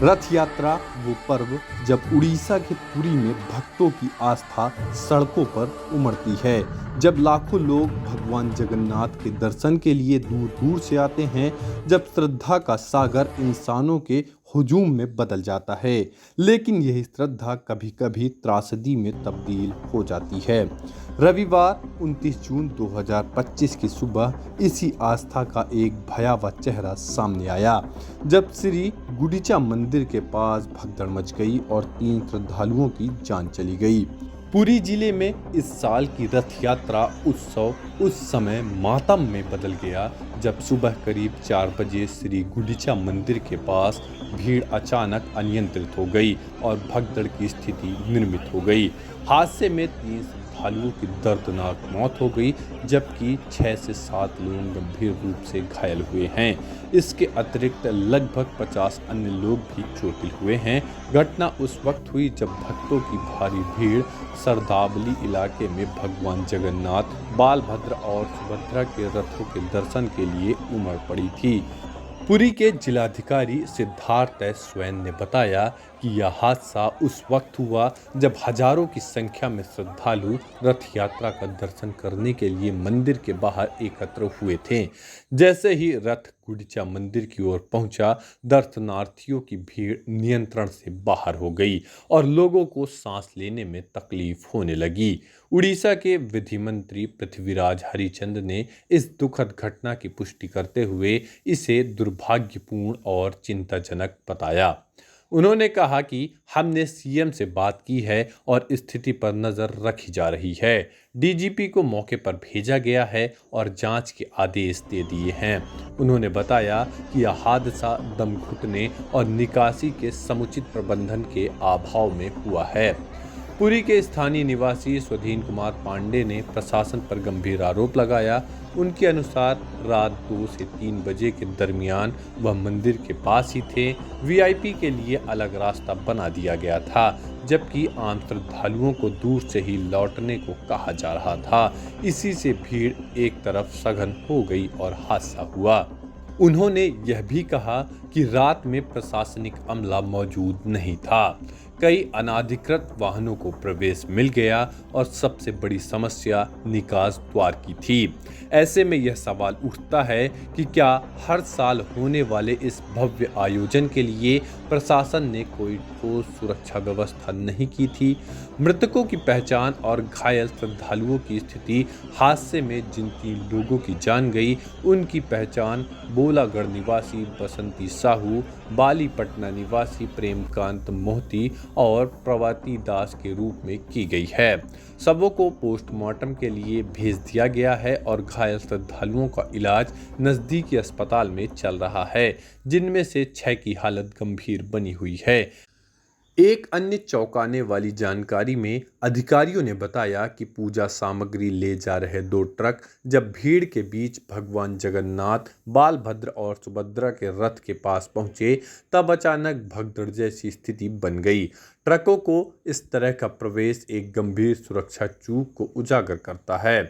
रथ यात्रा वो पर्व जब उड़ीसा के पुरी में भक्तों की आस्था सड़कों पर उमड़ती है। जब लाखों लोग भगवान जगन्नाथ के दर्शन के लिए दूर दूर से आते हैं, जब श्रद्धा का सागर इंसानों के हुजूम में बदल जाता है, लेकिन यही श्रद्धा कभी कभी त्रासदी में तब्दील हो जाती है। रविवार 29 जून 2025 की सुबह इसी आस्था का एक भयावह चेहरा सामने आया, जब श्री गुंडीचा मंदिर के पास भगदड़ मच गई और 3 श्रद्धालुओं की जान चली गई। पुरी जिले में इस साल की रथ यात्रा उत्सव उस समय मातम में बदल गया, जब सुबह करीब 4 बजे श्री गुंडीचा मंदिर के पास भीड़ अचानक अनियंत्रित हो गई और भगदड़ की स्थिति निर्मित हो गई। हादसे में 3 श्रद्धालुओं की दर्दनाक मौत हो गई, जबकि 6 से 7 लोग गंभीर रूप से घायल हुए हैं। इसके अतिरिक्त लगभग 50 अन्य लोग भी चोटिल हुए हैं। घटना उस वक्त हुई जब भक्तों की भारी भीड़ सरदावली इलाके में भगवान जगन्नाथ, बालभद्र और सुभद्रा के रथों के दर्शन के लिए उमड़ पड़ी थी। पुरी के जिलाधिकारी सिद्धार्थ स्वैन ने बताया कि यह हादसा उस वक्त हुआ जब हजारों की संख्या में श्रद्धालु रथ यात्रा का दर्शन करने के लिए मंदिर के बाहर एकत्र हुए थे। जैसे ही रथ गुंडीचा मंदिर की ओर पहुंचा, दर्शनार्थियों की भीड़ नियंत्रण से बाहर हो गई और लोगों को सांस लेने में तकलीफ होने लगी। उड़ीसा के विधि मंत्री पृथ्वीराज हरिचंद ने इस दुखद घटना की पुष्टि करते हुए इसे दुर्भाग्यपूर्ण और चिंताजनक बताया। उन्होंने कहा कि हमने सीएम से बात की है और स्थिति पर नजर रखी जा रही है। डीजीपी को मौके पर भेजा गया है और जांच के आदेश दे दिए हैं। उन्होंने बताया कि यह हादसा दम घुटने और निकासी के समुचित प्रबंधन के अभाव में हुआ है। पुरी के स्थानीय निवासी स्वधीन कुमार पांडे ने प्रशासन पर गंभीर आरोप लगाया। उनके अनुसार रात 2 से 3 बजे के दरमियान वह मंदिर के पास ही थे। वीआईपी के लिए अलग रास्ता बना दिया गया था, जबकि आम श्रद्धालुओं को दूर से ही लौटने को कहा जा रहा था। इसी से भीड़ एक तरफ सघन हो गई और हादसा हुआ। उन्होंने यह भी कहा कि रात में प्रशासनिक अमला मौजूद नहीं था। कई अनाधिकृत वाहनों को प्रवेश मिल गया और सबसे बड़ी समस्या निकास द्वार की थी। ऐसे में यह सवाल उठता है कि क्या हर साल होने वाले इस भव्य आयोजन के लिए प्रशासन ने कोई ठोस सुरक्षा व्यवस्था नहीं की थी। मृतकों की पहचान और घायल श्रद्धालुओं की स्थिति। हादसे में जिन 3 लोगों की जान गई, उनकी पहचान बोलागढ़ निवासी बसंती साहू, बालीपटना निवासी प्रेमकांत मोहती और प्रवाती दास के रूप में की गई है। सबों को पोस्टमार्टम के लिए भेज दिया गया है और घायल श्रद्धालुओं का इलाज नजदीकी अस्पताल में चल रहा है, जिनमें से 6 की हालत गंभीर बनी हुई है। एक अन्य चौंकाने वाली जानकारी में अधिकारियों ने बताया कि पूजा सामग्री ले जा रहे 2 ट्रक जब भीड़ के बीच भगवान जगन्नाथ, बालभद्र और सुभद्रा के रथ के पास पहुंचे, तब अचानक भगदड़ जैसी स्थिति बन गई। ट्रकों को इस तरह का प्रवेश एक गंभीर सुरक्षा चूक को उजागर करता है।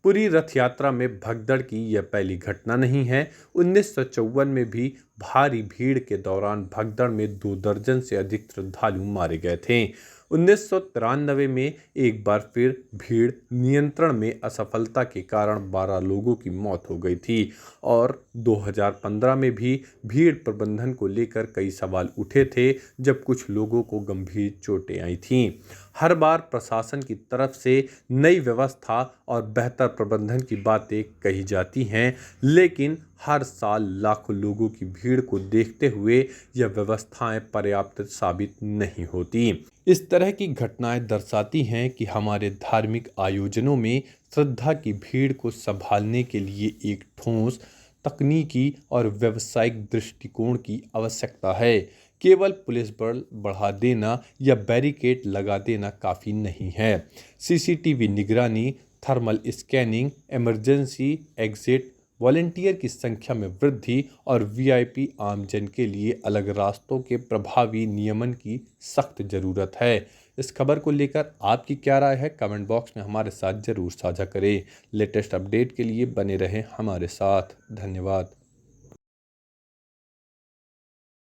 पुरी रथ यात्रा में भगदड़ की यह पहली घटना नहीं है। 1954 में भी भारी भीड़ के दौरान भगदड़ में 2 दर्जन से अधिक श्रद्धालु मारे गए थे। 1993 में एक बार फिर भीड़ नियंत्रण में असफलता के कारण 12 लोगों की मौत हो गई थी और 2015 में भी भीड़ प्रबंधन को लेकर कई सवाल उठे थे, जब कुछ लोगों को गंभीर चोटें आई थीं। हर बार प्रशासन की तरफ से नई व्यवस्था और बेहतर प्रबंधन की बातें कही जाती हैं, लेकिन हर साल लाखों लोगों की भीड़ को देखते हुए यह व्यवस्थाएं पर्याप्त साबित नहीं होती। इस तरह की घटनाएं दर्शाती हैं कि हमारे धार्मिक आयोजनों में श्रद्धा की भीड़ को संभालने के लिए एक ठोस तकनीकी और व्यावसायिक दृष्टिकोण की आवश्यकता है। केवल पुलिस बल बढ़ा देना या बैरिकेड लगा देना काफ़ी नहीं है। सीसीटीवी निगरानी, thermal scanning, emergency exit, volunteer की संख्या में वृद्धि और वीआईपी आमजन के लिए अलग रास्तों के प्रभावी नियमन की सख्त ज़रूरत है। इस खबर को लेकर आपकी क्या राय है, कमेंट बॉक्स में हमारे साथ ज़रूर साझा करें। लेटेस्ट अपडेट के लिए बने रहें हमारे साथ। धन्यवाद।